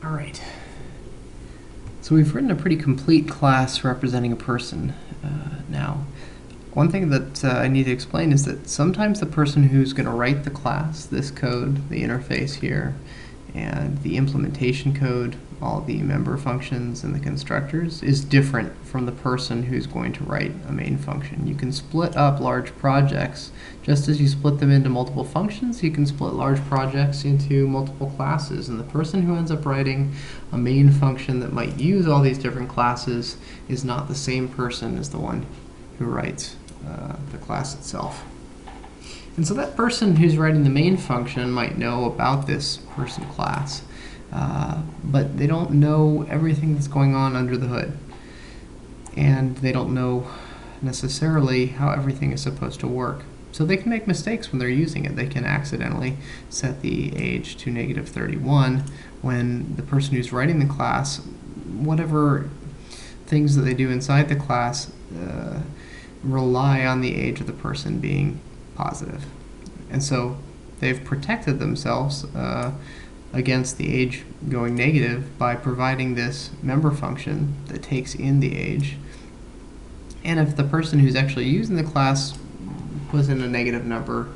All right. So we've written a pretty complete class representing a person now. One thing that I need to explain is that sometimes the person who's going to write the class, this code, the interface here, and the implementation code, all the member functions and the constructors, is different from the person who's going to write a main function. You can split up large projects. Just as you split them into multiple functions, you can split large projects into multiple classes. And the person who ends up writing a main function that might use all these different classes is not the same person as the one who writes the class itself. And so that person who's writing the main function might know about this person class, but they don't know everything that's going on under the hood. And they don't know necessarily how everything is supposed to work. So they can make mistakes when they're using it. They can accidentally set the age to -31 when the person who's writing the class, whatever things that they do inside the class, rely on the age of the person being positive. And so they've protected themselves against the age going negative by providing this member function that takes in the age. And if the person who's actually using the class puts in a negative number,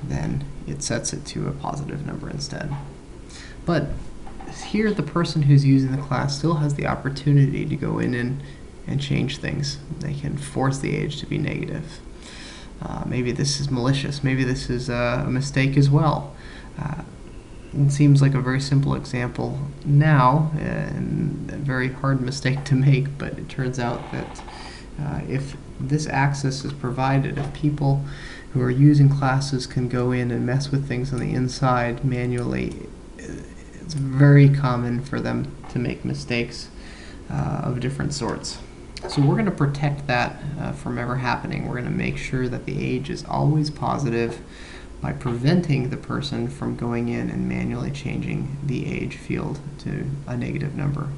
then it sets it to a positive number instead. But here the person who's using the class still has the opportunity to go in and change things. They can force the age to be negative. Maybe this is malicious. Maybe this is a mistake as well. It seems like a very simple example now, and a very hard mistake to make, but it turns out that if this access is provided, if people who are using classes can go in and mess with things on the inside manually, it's very common for them to make mistakes of different sorts. So we're going to protect that from ever happening. We're going to make sure that the age is always positive by preventing the person from going in and manually changing the age field to a negative number.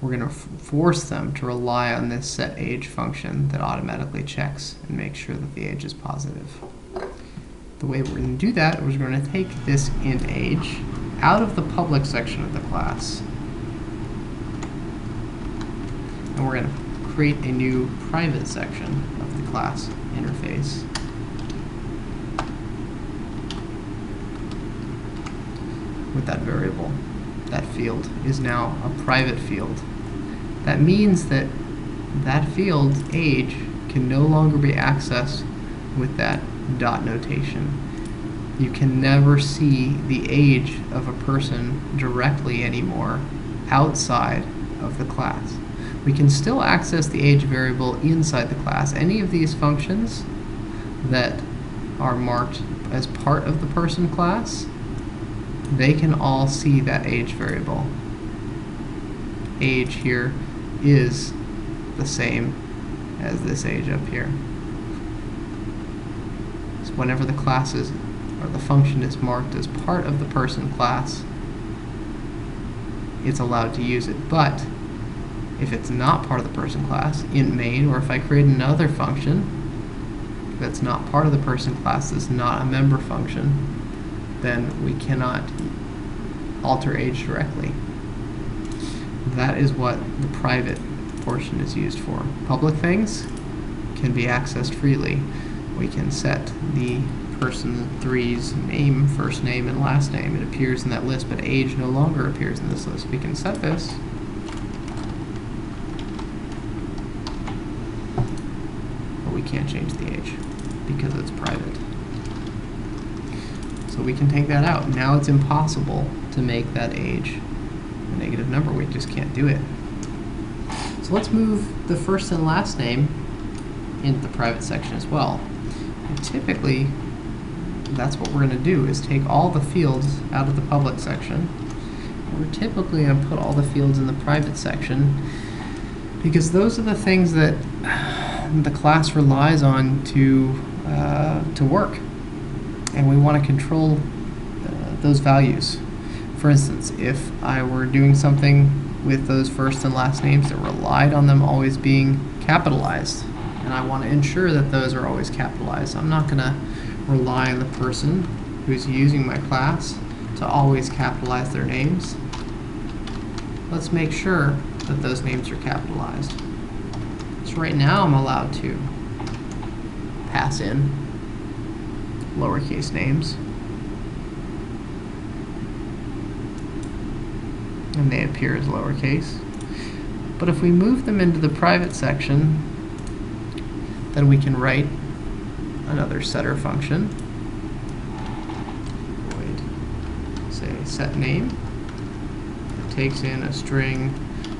We're going to force them to rely on this setAge function that automatically checks and makes sure that the age is positive. The way we're going to do that is we're going to take this int age out of the public section of the class. And we're going to create a new private section of the class interface. With that variable. That field is now a private field. That means that that field, age, can no longer be accessed with that dot notation. You can never see the age of a person directly anymore outside of the class. We can still access the age variable inside the class. Any of these functions that are marked as part of the person class, they can all see that age variable. Age here is the same as this age up here. So whenever the class is, or the function is marked as part of the person class, it's allowed to use it. But if it's not part of the person class, int main, or if I create another function that's not part of the person class, that's not a member function, then we cannot alter age directly. That is what the private portion is used for. Public things can be accessed freely. We can set the person 3's name, first name, and last name. It appears in that list, but age no longer appears in this list. We can set this. But we can't change the age because it's private. So we can take that out. Now it's impossible to make that age a negative number. We just can't do it. So let's move the first and last name into the private section as well. And typically, that's what we're going to do, is take all the fields out of the public section. We're typically going to put all the fields in the private section because those are the things that the class relies on to work. And we want to control those values. For instance, if I were doing something with those first and last names that relied on them always being capitalized, and I want to ensure that those are always capitalized, I'm not going to rely on the person who's using my class to always capitalize their names. let's make sure that those names are capitalized. So right now I'm allowed to pass in lowercase names, and they appear as lowercase. But if we move them into the private section, then we can write another setter function. Say setName. It takes in a string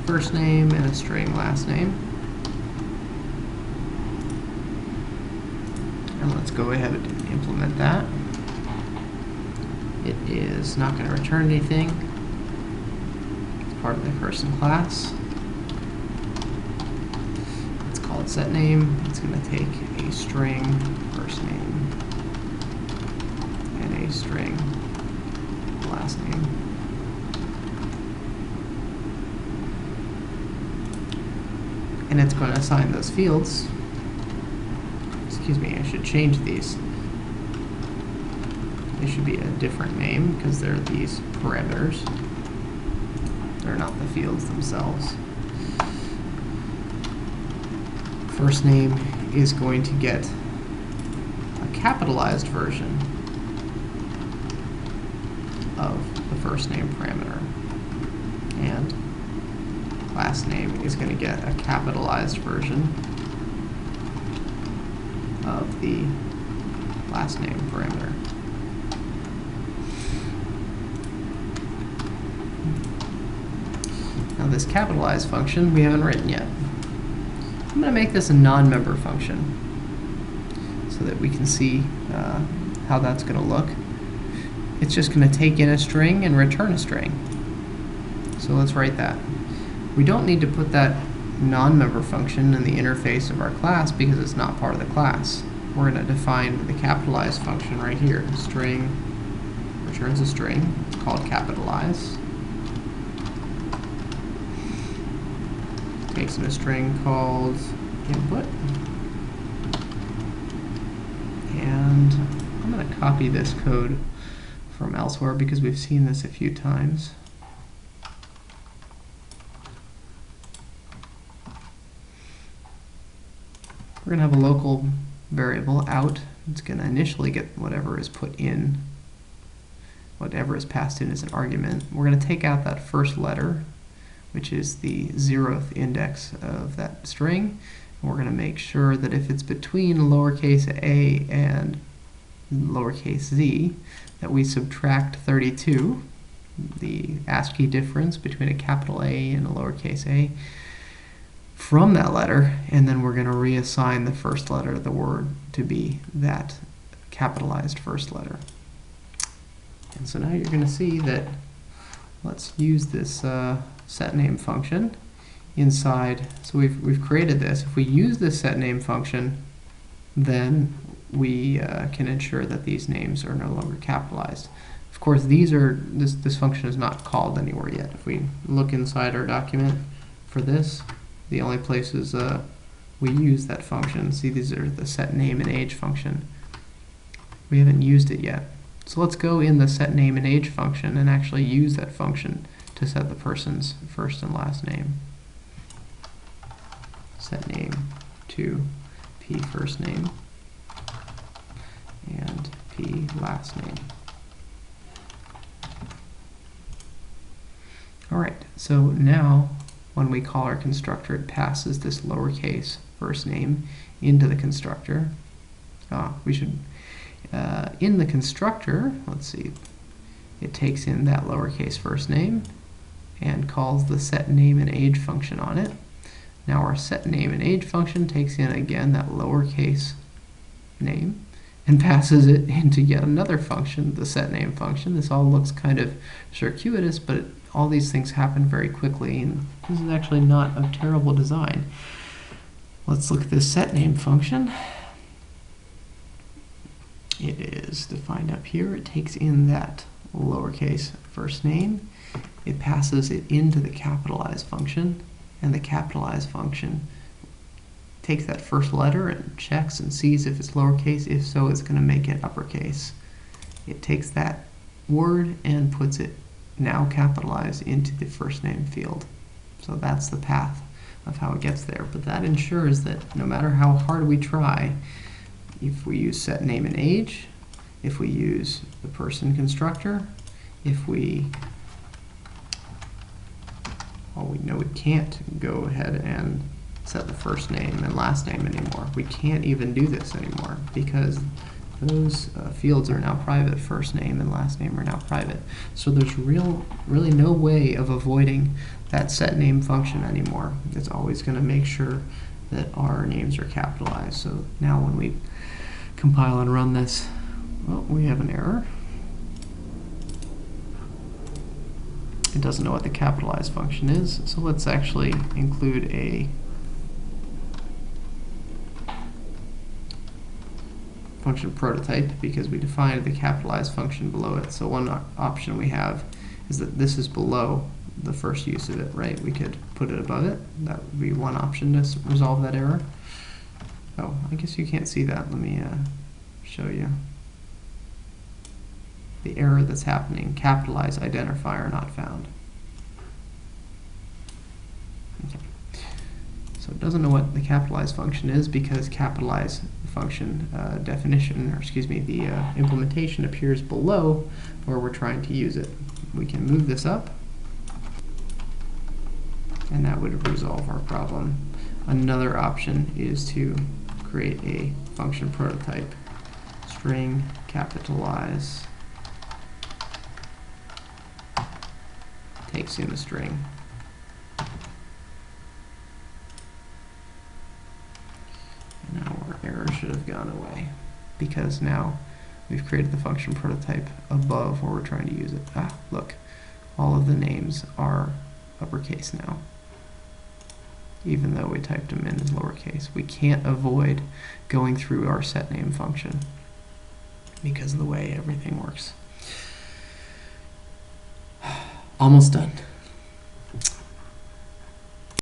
first name and a string last name. And let's go ahead and implement that. It is not going to return anything. It's part of the person class. Let's call it setName. It's going to take a string first name and a string last name. And it's going to assign those fields. Excuse me, I should change these. They should be a different name because they're these parameters. They're not the fields themselves. First name is going to get a capitalized version of the first name parameter. And last name is going to get a capitalized version of the last name parameter. Now this capitalized function we haven't written yet. I'm going to make this a non-member function so that we can see how that's going to look. It's just going to take in a string and return a string. So let's write that. We don't need to put that non-member function in the interface of our class because it's not part of the class. We're going to define the capitalized function right here. String returns a string. It's called capitalize. Takes in a string called input. And I'm going to copy this code from elsewhere because we've seen this a few times. We're going to have a local variable out. It's going to initially get whatever is put in, whatever is passed in as an argument. We're going to take out that first letter, which is the 0th index of that string. And we're going to make sure that if it's between lowercase a and lowercase z, that we subtract 32, the ASCII difference between a capital A and a lowercase a, from that letter, and then we're going to reassign the first letter of the word to be that capitalized first letter. And so now you're going to see that, let's use this setName function inside. So we've created this. If we use this setName function, then we can ensure that these names are no longer capitalized. Of course, this function is not called anywhere yet. If we look inside our document for this, the only places we use that function, see these are the setName and age function. We haven't used it yet. So let's go in the setName and age function and actually use that function to set the person's first and last name. setName to p first name and p last name. Alright, so now when we call our constructor, it passes this lowercase first name into the constructor. In the constructor, let's see, it takes in that lowercase first name and calls the setName and age function on it. Now our setName and age function takes in again that lowercase name and passes it into yet another function, the setName function. This all looks kind of circuitous, but all these things happen very quickly, and this is actually not a terrible design. Let's look at this setName function. It is defined up here. It takes in that lowercase first name. It passes it into the capitalized function, and the capitalized function takes that first letter and checks and sees if it's lowercase. If so, it's going to make it uppercase. It takes that word and puts it now capitalize into the first name field. So that's the path of how it gets there. But that ensures that no matter how hard we try, if we use setName and age, if we use the person constructor, if we, well, we know we can't go ahead and set the first name and last name anymore. We can't even do this anymore because those fields are now private. First name and last name are now private. So there's really no way of avoiding that setName function anymore. It's always going to make sure that our names are capitalized. So now when we compile and run this, well, we have an error. It doesn't know what the capitalized function is. So let's actually include a function prototype because we defined the capitalized function below it. So one option we have is that this is below the first use of it, right? We could put it above it. That would be one option to resolve that error. Oh, I guess you can't see that. Let me show you the error that's happening. Capitalize identifier not found. Okay. So it doesn't know what the capitalized function is because capitalize function definition, or excuse me, the implementation appears below where we're trying to use it. We can move this up, and that would resolve our problem. Another option is to create a function prototype, string capitalize, takes in a string. Now our error should have gone away because now we've created the function prototype above where we're trying to use it. Ah, look, all of the names are uppercase now, even though we typed them in as lowercase. We can't avoid going through our setName function because of the way everything works. Almost done.